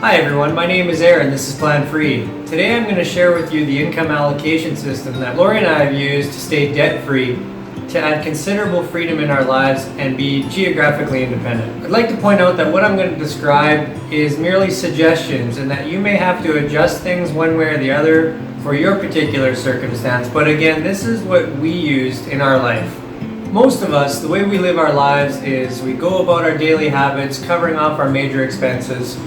Hi everyone, my name is Aaron, this is Plan Free. Today I'm going to share with you the income allocation system that Lori and I have used to stay debt-free, to add considerable freedom in our lives and be geographically independent. I'd like to point out that what I'm going to describe is merely suggestions and that you may have to adjust things one way or the other for your particular circumstance, but again, this is what we used in our life. Most of us, the way we live our lives is we go about our daily habits, covering off our major expenses,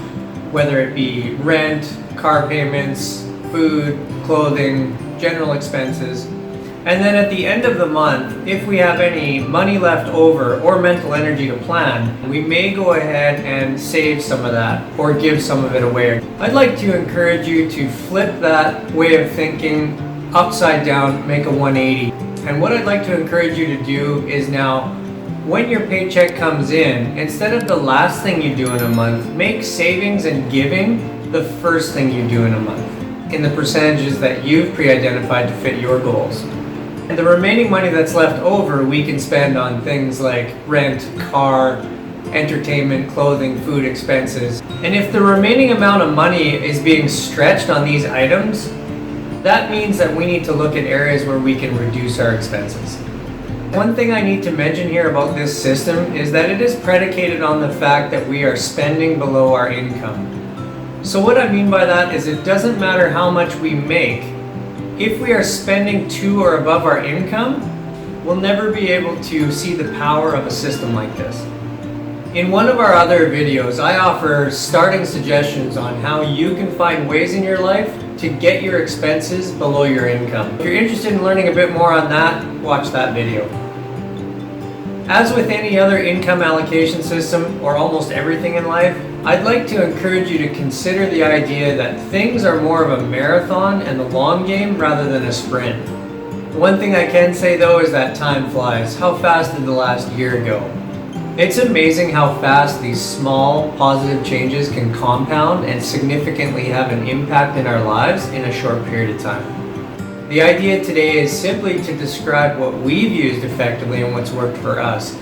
whether it be rent, car payments, food, clothing, general expenses. And then at the end of the month, if we have any money left over or mental energy to plan, we may go ahead and save some of that or give some of it away. I'd like to encourage you to flip that way of thinking upside down, make a 180. And what I'd like to encourage you to do is now, when your paycheck comes in, instead of the last thing you do in a month, make savings and giving the first thing you do in a month, in the percentages that you've pre-identified to fit your goals. And the remaining money that's left over, we can spend on things like rent, car, entertainment, clothing, food expenses. And if the remaining amount of money is being stretched on these items, that means that we need to look at areas where we can reduce our expenses. One thing I need to mention here about this system is that it is predicated on the fact that we are spending below our income. So what I mean by that is it doesn't matter how much we make. If we are spending to or above our income, we'll never be able to see the power of a system like this. In one of our other videos, I offer starting suggestions on how you can find ways in your life to get your expenses below your income. If you're interested in learning a bit more on that, watch that video. As with any other income allocation system, or almost everything in life, I'd like to encourage you to consider the idea that things are more of a marathon and the long game rather than a sprint. One thing I can say though is that time flies. How fast did the last year go? It's amazing how fast these small positive changes can compound and significantly have an impact in our lives in a short period of time. The idea today is simply to describe what we've used effectively and what's worked for us,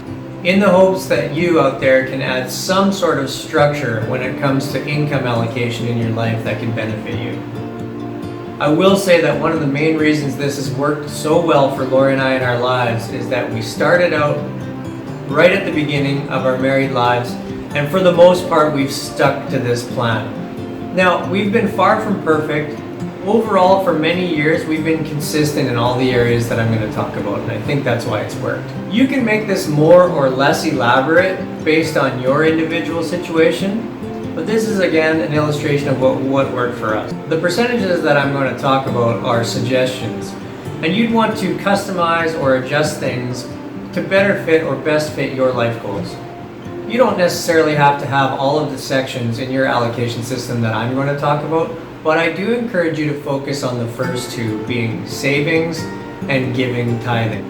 in the hopes that you out there can add some sort of structure when it comes to income allocation in your life that can benefit you. I will say that one of the main reasons this has worked so well for Lori and I in our lives is that we started out right at the beginning of our married lives, and for the most part we've stuck to this plan. Now, we've been far from perfect. Overall, for many years, we've been consistent in all the areas that I'm going to talk about, and I think that's why it's worked. You can make this more or less elaborate based on your individual situation, but this is again an illustration of what worked for us. The percentages that I'm going to talk about are suggestions, and you'd want to customize or adjust things to better fit or best fit your life goals. You don't necessarily have to have all of the sections in your allocation system that I'm going to talk about, but I do encourage you to focus on the first two, being savings and giving, tithing.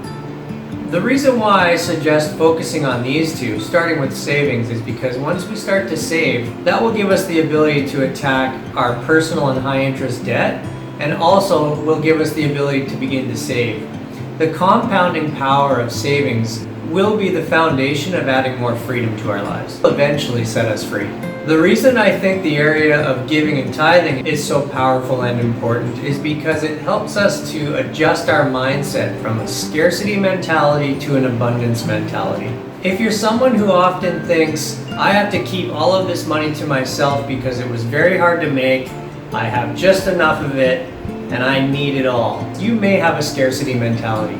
The reason why I suggest focusing on these two, starting with savings, is because once we start to save, that will give us the ability to attack our personal and high interest debt, and also will give us the ability to begin to save. The compounding power of savings will be the foundation of adding more freedom to our lives. It will eventually set us free. The reason I think the area of giving and tithing is so powerful and important is because it helps us to adjust our mindset from a scarcity mentality to an abundance mentality. If you're someone who often thinks, I have to keep all of this money to myself because it was very hard to make, I have just enough of it, and I need it all, you may have a scarcity mentality.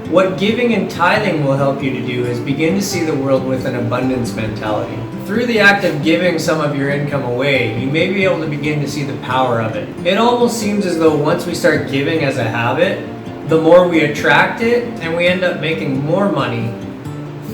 What giving and tithing will help you to do is begin to see the world with an abundance mentality. Through the act of giving some of your income away, you may be able to begin to see the power of it. It almost seems as though once we start giving as a habit, the more we attract it, and we end up making more money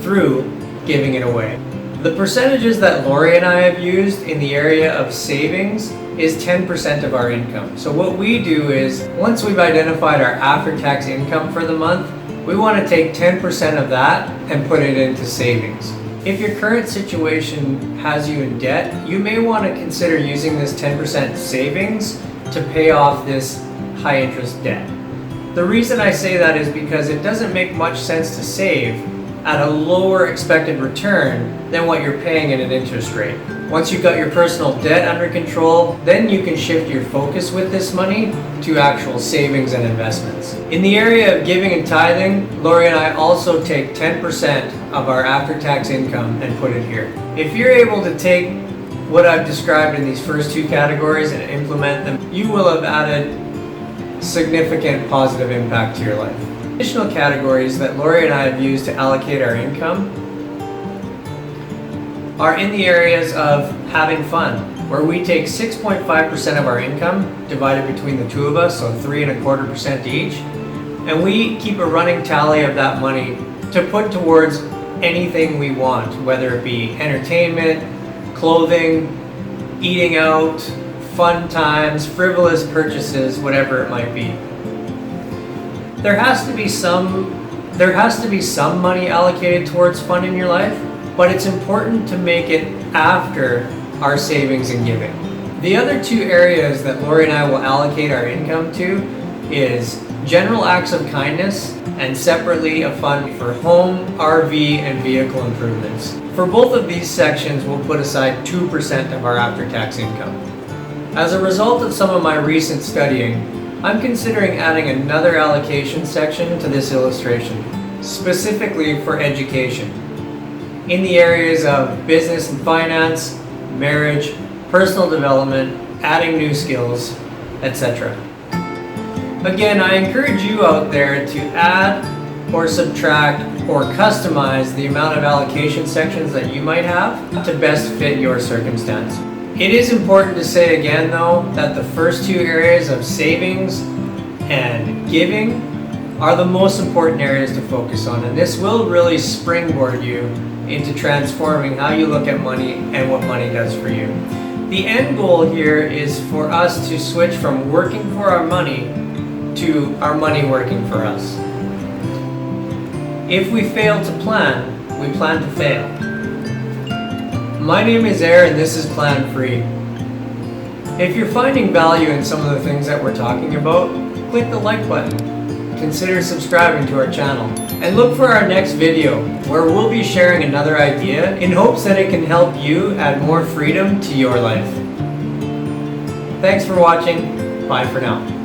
through giving it away. The percentages that Lori and I have used in the area of savings is 10% of our income. So what we do is, once we've identified our after-tax income for the month, we want to take 10% of that and put it into savings. If your current situation has you in debt, you may want to consider using this 10% savings to pay off this high interest debt. The reason I say that is because it doesn't make much sense to save at a lower expected return than what you're paying in an interest rate. Once you've got your personal debt under control, then you can shift your focus with this money to actual savings and investments. In the area of giving and tithing, Lori and I also take 10% of our after-tax income and put it here. If you're able to take what I've described in these first two categories and implement them, you will have added significant positive impact to your life. Additional categories that Lori and I have used to allocate our income are in the areas of having fun, where we take 6.5% of our income divided between the two of us, so 3.25% each, and we keep a running tally of that money to put towards anything we want, whether it be entertainment, clothing, eating out, fun times, frivolous purchases, whatever it might be. There has to be some money allocated towards fun in your life, but it's important to make it after our savings and giving. The other two areas that Lori and I will allocate our income to is general acts of kindness and separately a fund for home, RV, and vehicle improvements. For both of these sections, we'll put aside 2% of our after-tax income. As a result of some of my recent studying, I'm considering adding another allocation section to this illustration, specifically for education, in the areas of business and finance, marriage, personal development, adding new skills, etc. Again, I encourage you out there to add or subtract or customize the amount of allocation sections that you might have to best fit your circumstance. It is important to say again though that the first two areas of savings and giving are the most important areas to focus on, and this will really springboard you into transforming how you look at money and what money does for you. The end goal here is for us to switch from working for our money to our money working for us. If we fail to plan, we plan to fail. My name is Aaron and this is Plan Free. If you're finding value in some of the things that we're talking about, click the like button. Consider subscribing to our channel and look for our next video where we'll be sharing another idea in hopes that it can help you add more freedom to your life. Thanks for watching. Bye for now.